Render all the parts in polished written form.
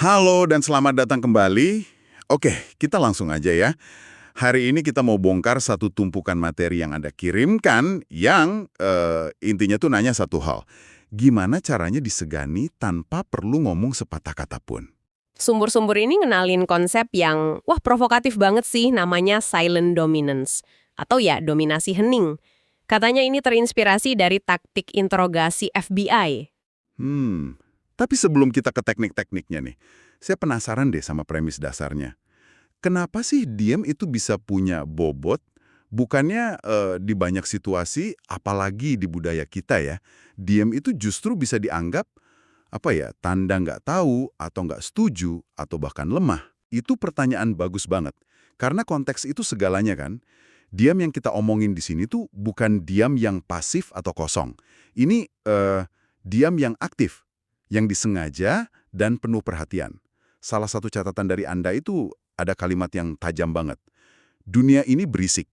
Halo dan selamat datang kembali. Oke, kita langsung aja ya. Hari ini kita mau bongkar satu tumpukan materi yang Anda kirimkan yang intinya tuh nanya satu hal. Gimana caranya disegani tanpa perlu ngomong sepatah kata pun? Sumber-sumber ini ngenalin konsep yang, wah provokatif banget sih, namanya silent dominance. Atau ya, dominasi hening. Katanya ini terinspirasi dari taktik interogasi FBI. Tapi sebelum kita ke teknik-tekniknya nih, saya penasaran deh sama premis dasarnya. Kenapa sih diam itu bisa punya bobot? Bukannya di banyak situasi, apalagi di budaya kita ya, diam itu justru bisa dianggap tanda nggak tahu, atau nggak setuju, atau bahkan lemah. Itu pertanyaan bagus banget. Karena konteks itu segalanya kan. Diam yang kita omongin di sini tuh bukan diam yang pasif atau kosong. Ini diam yang aktif, yang disengaja dan penuh perhatian. Salah satu catatan dari Anda itu ada kalimat yang tajam banget. Dunia ini berisik.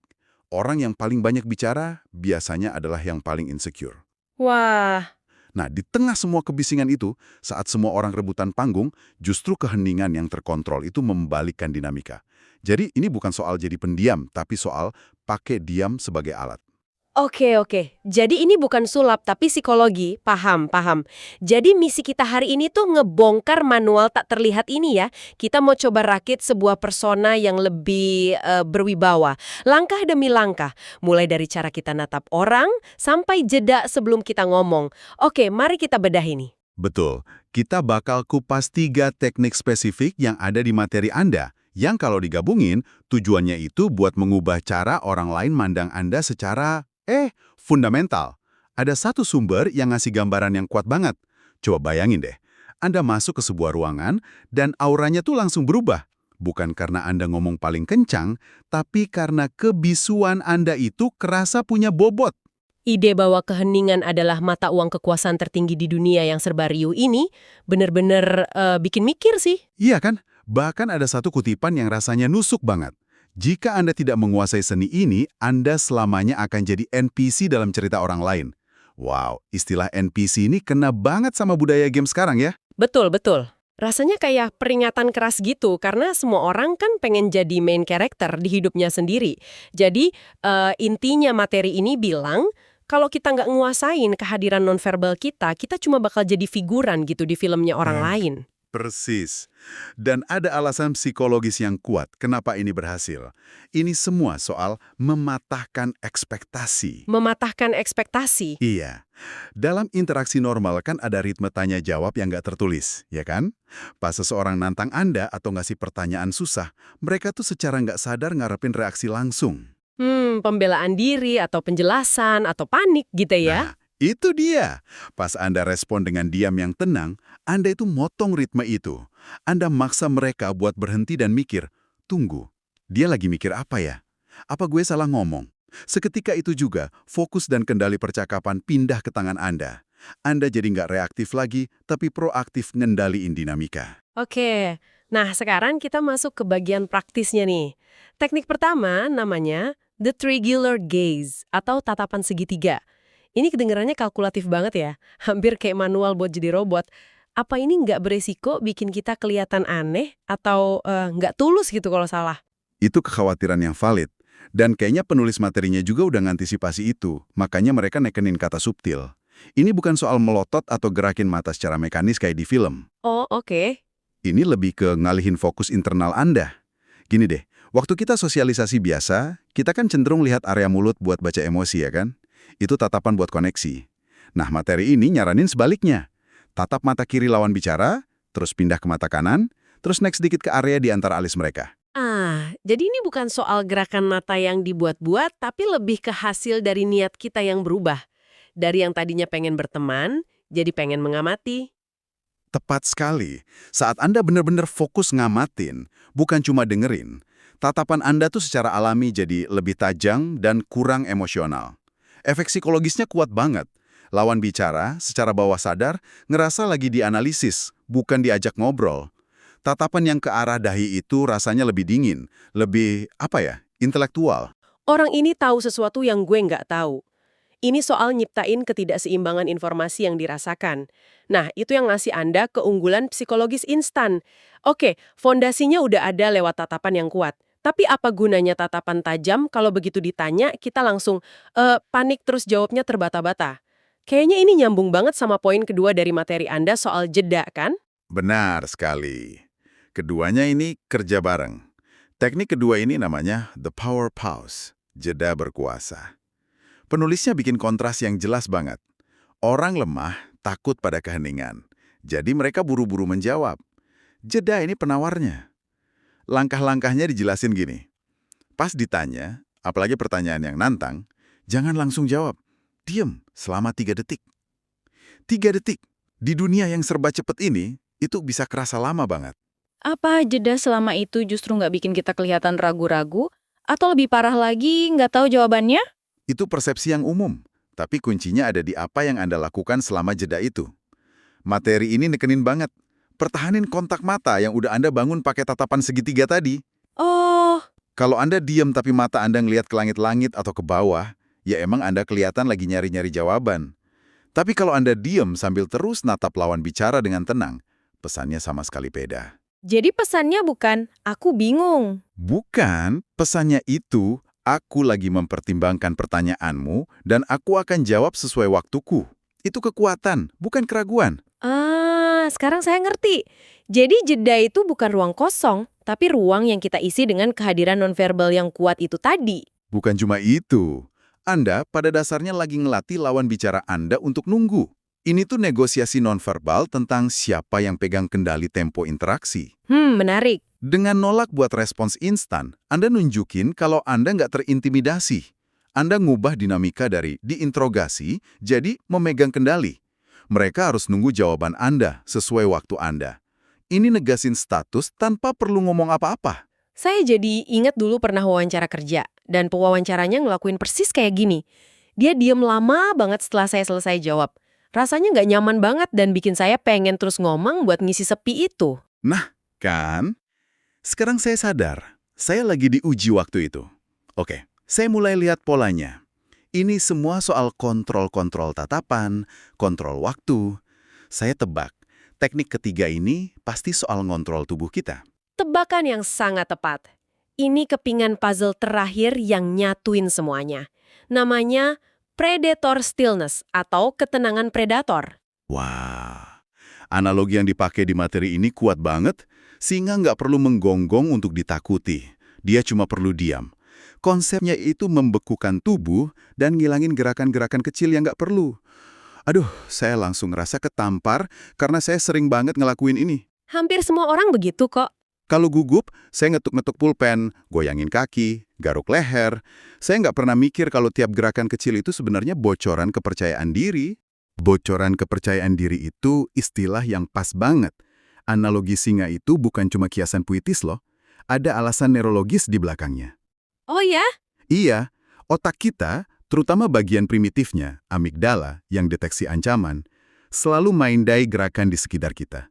Orang yang paling banyak bicara biasanya adalah yang paling insecure. Wah, Nah, di tengah semua kebisingan itu, saat semua orang rebutan panggung, justru keheningan yang terkontrol itu membalikkan dinamika. Jadi ini bukan soal jadi pendiam, tapi soal pakai diam sebagai alat. oke. Jadi ini bukan sulap, tapi psikologi. Paham. Jadi misi kita hari ini tuh ngebongkar manual tak terlihat ini ya. Kita mau coba rakit sebuah persona yang lebih berwibawa. Langkah demi langkah. Mulai dari cara kita natap orang, sampai jeda sebelum kita ngomong. Oke, mari kita bedah ini. Betul, kita bakal kupas 3 teknik spesifik yang ada di materi Anda, yang kalau digabungin, tujuannya itu buat mengubah cara orang lain mandang Anda secara, fundamental. Ada satu sumber yang ngasih gambaran yang kuat banget. Coba bayangin deh, Anda masuk ke sebuah ruangan dan auranya tuh langsung berubah. Bukan karena Anda ngomong paling kencang, tapi karena kebisuan Anda itu kerasa punya bobot. Ide bahwa keheningan adalah mata uang kekuasaan tertinggi di dunia yang serba riuh ini bener-bener bikin mikir sih. Iya kan? Bahkan ada satu kutipan yang rasanya nusuk banget. Jika Anda tidak menguasai seni ini, Anda selamanya akan jadi NPC dalam cerita orang lain. Wow, istilah NPC ini kena banget sama budaya game sekarang ya. Betul. Rasanya kayak peringatan keras gitu, karena semua orang kan pengen jadi main character di hidupnya sendiri. Jadi, intinya materi ini bilang, kalau kita nggak nguasain kehadiran nonverbal kita cuma bakal jadi figuran gitu di filmnya orang lain. Persis. Dan ada alasan psikologis yang kuat kenapa ini berhasil. Ini semua soal mematahkan ekspektasi. Mematahkan ekspektasi. Iya. Dalam interaksi normal kan ada ritme tanya-jawab yang nggak tertulis, ya kan? Pas seseorang nantang Anda atau ngasih pertanyaan susah, mereka tuh secara nggak sadar ngarepin reaksi langsung. Pembelaan diri atau penjelasan atau panik gitu Nah, ya. itu dia. Pas Anda respon dengan diam yang tenang, Anda itu motong ritme itu. Anda maksa mereka buat berhenti dan mikir, tunggu, dia lagi mikir apa ya? Apa gue salah ngomong? Seketika itu juga, fokus dan kendali percakapan pindah ke tangan Anda. Anda jadi nggak reaktif lagi, tapi proaktif ngendaliin dinamika. Oke, nah sekarang kita masuk ke bagian praktisnya nih. Teknik pertama namanya the triangular gaze atau tatapan segitiga. Ini kedengarannya kalkulatif banget ya, hampir kayak manual buat jadi robot. Apa ini nggak beresiko bikin kita kelihatan aneh atau nggak tulus gitu kalau salah? Itu kekhawatiran yang valid. Dan kayaknya penulis materinya juga udah ngantisipasi itu, makanya mereka nekenin kata subtil. Ini bukan soal melotot atau gerakin mata secara mekanis kayak di film. Oh, oke. Ini lebih ke ngalihin fokus internal Anda. Gini deh, waktu kita sosialisasi biasa, kita kan cenderung lihat area mulut buat baca emosi ya kan? Itu tatapan buat koneksi. Nah, materi ini nyaranin sebaliknya. Tatap mata kiri lawan bicara, terus pindah ke mata kanan, terus naik sedikit ke area di antara alis mereka. Jadi ini bukan soal gerakan mata yang dibuat-buat, tapi lebih ke hasil dari niat kita yang berubah. Dari yang tadinya pengen berteman, jadi pengen mengamati. Tepat sekali. Saat Anda benar-benar fokus ngamatin, bukan cuma dengerin, tatapan Anda tuh secara alami jadi lebih tajam dan kurang emosional. Efek psikologisnya kuat banget. Lawan bicara, secara bawah sadar, ngerasa lagi dianalisis, bukan diajak ngobrol. Tatapan yang ke arah dahi itu rasanya lebih dingin, lebih, intelektual. Orang ini tahu sesuatu yang gue nggak tahu. Ini soal nyiptain ketidakseimbangan informasi yang dirasakan. Nah, itu yang ngasih Anda keunggulan psikologis instan. Oke, fondasinya udah ada lewat tatapan yang kuat. Tapi apa gunanya tatapan tajam kalau begitu ditanya kita langsung panik terus jawabnya terbata-bata? Kayaknya ini nyambung banget sama poin kedua dari materi Anda soal jeda, kan? Benar sekali. Keduanya ini kerja bareng. Teknik kedua ini namanya the power pause, jeda berkuasa. Penulisnya bikin kontras yang jelas banget. Orang lemah takut pada keheningan. Jadi mereka buru-buru menjawab. Jeda ini penawarnya. Langkah-langkahnya dijelasin gini. Pas ditanya, apalagi pertanyaan yang nantang, jangan langsung jawab. Diem selama 3 detik. 3 detik. Di dunia yang serba cepet ini, itu bisa kerasa lama banget. Apa jeda selama itu justru nggak bikin kita kelihatan ragu-ragu? Atau lebih parah lagi, nggak tahu jawabannya? Itu persepsi yang umum. Tapi kuncinya ada di apa yang Anda lakukan selama jeda itu. Materi ini nekenin banget. Pertahanin kontak mata yang udah Anda bangun pakai tatapan segitiga tadi. Oh, Kalau Anda diam tapi mata Anda ngelihat ke langit-langit atau ke bawah, ya emang Anda kelihatan lagi nyari-nyari jawaban. Tapi kalau Anda diam sambil terus natap lawan bicara dengan tenang, pesannya sama sekali beda. jadi pesannya bukan, aku bingung. Bukan, pesannya itu, aku lagi mempertimbangkan pertanyaanmu dan aku akan jawab sesuai waktuku. Itu kekuatan, bukan keraguan. Ah, sekarang saya ngerti. Jadi jeda itu bukan ruang kosong, tapi ruang yang kita isi dengan kehadiran nonverbal yang kuat itu tadi. Bukan cuma itu. Anda pada dasarnya lagi ngelatih lawan bicara Anda untuk nunggu. Ini tuh negosiasi nonverbal tentang siapa yang pegang kendali tempo interaksi. Menarik. Dengan nolak buat respons instan, Anda nunjukin kalau Anda nggak terintimidasi. Anda ngubah dinamika dari diinterogasi jadi memegang kendali. Mereka harus nunggu jawaban Anda sesuai waktu Anda. Ini negasin status tanpa perlu ngomong apa-apa. Saya jadi ingat dulu pernah wawancara kerja, dan pewawancaranya ngelakuin persis kayak gini. Dia diem lama banget setelah saya selesai jawab. Rasanya nggak nyaman banget dan bikin saya pengen terus ngomong buat ngisi sepi itu. Nah, kan? Sekarang saya sadar, saya lagi diuji waktu itu. Oke, saya mulai lihat polanya. Ini semua soal kontrol-kontrol tatapan, kontrol waktu. Saya tebak, teknik ketiga ini pasti soal ngontrol tubuh kita. Tebakan yang sangat tepat. Ini kepingan puzzle terakhir yang nyatuin semuanya. Namanya predator stillness atau ketenangan predator. Wah, analogi yang dipakai di materi ini kuat banget. Singa nggak perlu menggonggong untuk ditakuti. Dia cuma perlu diam. Konsepnya itu membekukan tubuh dan ngilangin gerakan-gerakan kecil yang nggak perlu. Aduh, saya langsung ngerasa ketampar karena saya sering banget ngelakuin ini. Hampir semua orang begitu kok. Kalau gugup, saya ngetuk-ngetuk pulpen, goyangin kaki, garuk leher. Saya nggak pernah mikir kalau tiap gerakan kecil itu sebenarnya bocoran kepercayaan diri. Bocoran kepercayaan diri itu istilah yang pas banget. Analogi singa itu bukan cuma kiasan puitis loh. Ada alasan neurologis di belakangnya. Oh ya? Iya, otak kita, terutama bagian primitifnya, amigdala, yang deteksi ancaman, selalu mindai gerakan di sekitar kita.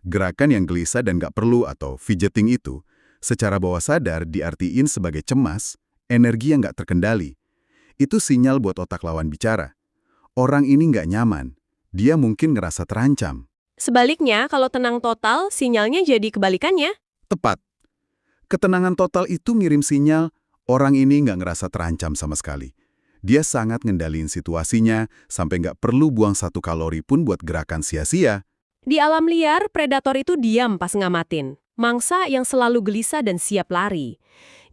Gerakan yang gelisah dan nggak perlu atau fidgeting itu, secara bawah sadar diartiin sebagai cemas, energi yang nggak terkendali. Itu sinyal buat otak lawan bicara. Orang ini nggak nyaman, dia mungkin ngerasa terancam. Sebaliknya, kalau tenang total, sinyalnya jadi kebalikannya. Tepat. Ketenangan total itu ngirim sinyal, orang ini nggak ngerasa terancam sama sekali. Dia sangat ngendaliin situasinya, sampai nggak perlu buang 1 kalori pun buat gerakan sia-sia. Di alam liar, predator itu diam pas ngamatin. Mangsa yang selalu gelisah dan siap lari.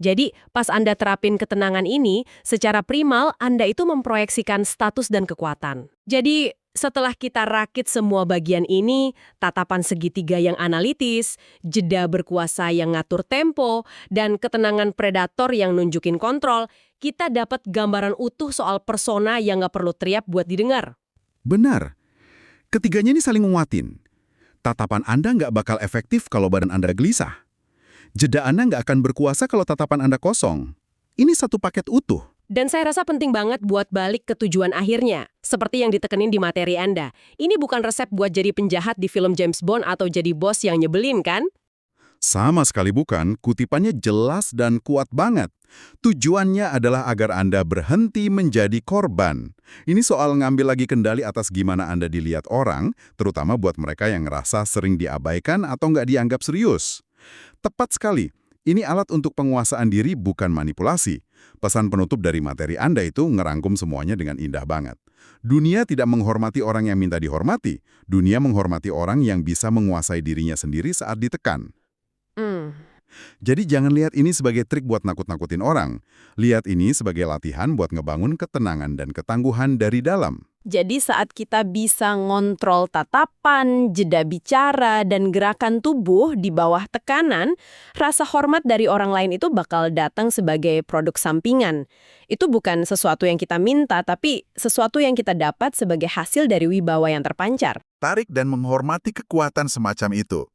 Jadi, pas Anda terapin ketenangan ini, secara primal Anda itu memproyeksikan status dan kekuatan. Jadi, setelah kita rakit semua bagian ini, tatapan segitiga yang analitis, jeda berkuasa yang ngatur tempo, dan ketenangan predator yang nunjukin kontrol, kita dapat gambaran utuh soal persona yang nggak perlu teriak buat didengar. Benar. Ketiganya ini saling menguatin. Tatapan Anda nggak bakal efektif kalau badan Anda gelisah. Jeda Anda nggak akan berkuasa kalau tatapan Anda kosong. Ini satu paket utuh. Dan saya rasa penting banget buat balik ke tujuan akhirnya. Seperti yang ditekenin di materi Anda. Ini bukan resep buat jadi penjahat di film James Bond atau jadi bos yang nyebelin, kan? Sama sekali bukan, kutipannya jelas dan kuat banget. Tujuannya adalah agar Anda berhenti menjadi korban. Ini soal ngambil lagi kendali atas gimana Anda dilihat orang, terutama buat mereka yang ngerasa sering diabaikan atau nggak dianggap serius. Tepat sekali, ini alat untuk penguasaan diri bukan manipulasi. Pesan penutup dari materi Anda itu ngerangkum semuanya dengan indah banget. Dunia tidak menghormati orang yang minta dihormati. Dunia menghormati orang yang bisa menguasai dirinya sendiri saat ditekan. Jadi jangan lihat ini sebagai trik buat nakut-nakutin orang. Lihat ini sebagai latihan buat ngebangun ketenangan dan ketangguhan dari dalam. Jadi saat kita bisa ngontrol tatapan, jeda bicara, dan gerakan tubuh di bawah tekanan, rasa hormat dari orang lain itu bakal datang sebagai produk sampingan. Itu bukan sesuatu yang kita minta, tapi sesuatu yang kita dapat sebagai hasil dari wibawa yang terpancar. Tarik dan menghormati kekuatan semacam itu.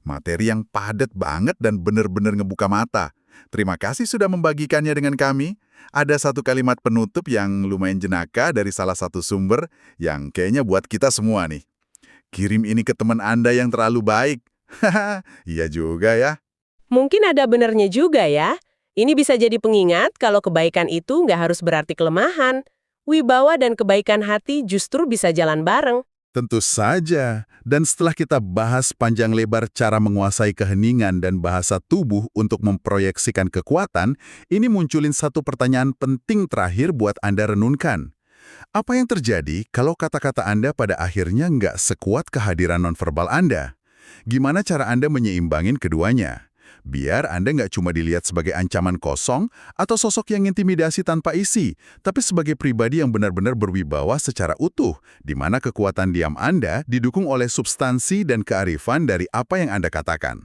Materi yang padat banget dan benar-benar ngebuka mata. Terima kasih sudah membagikannya dengan kami. Ada satu kalimat penutup yang lumayan jenaka dari salah satu sumber yang kayaknya buat kita semua nih. Kirim ini ke teman Anda yang terlalu baik. Haha, iya juga ya. Mungkin ada benernya juga ya. Ini bisa jadi pengingat kalau kebaikan itu nggak harus berarti kelemahan. Wibawa dan kebaikan hati justru bisa jalan bareng. Tentu saja. Dan setelah kita bahas panjang lebar cara menguasai keheningan dan bahasa tubuh untuk memproyeksikan kekuatan, ini munculin satu pertanyaan penting terakhir buat Anda renungkan. Apa yang terjadi kalau kata-kata Anda pada akhirnya nggak sekuat kehadiran nonverbal Anda? Gimana cara Anda menyeimbangin keduanya? Biar Anda nggak cuma dilihat sebagai ancaman kosong atau sosok yang intimidasi tanpa isi, tapi sebagai pribadi yang benar-benar berwibawa secara utuh, di mana kekuatan diam Anda didukung oleh substansi dan kearifan dari apa yang Anda katakan.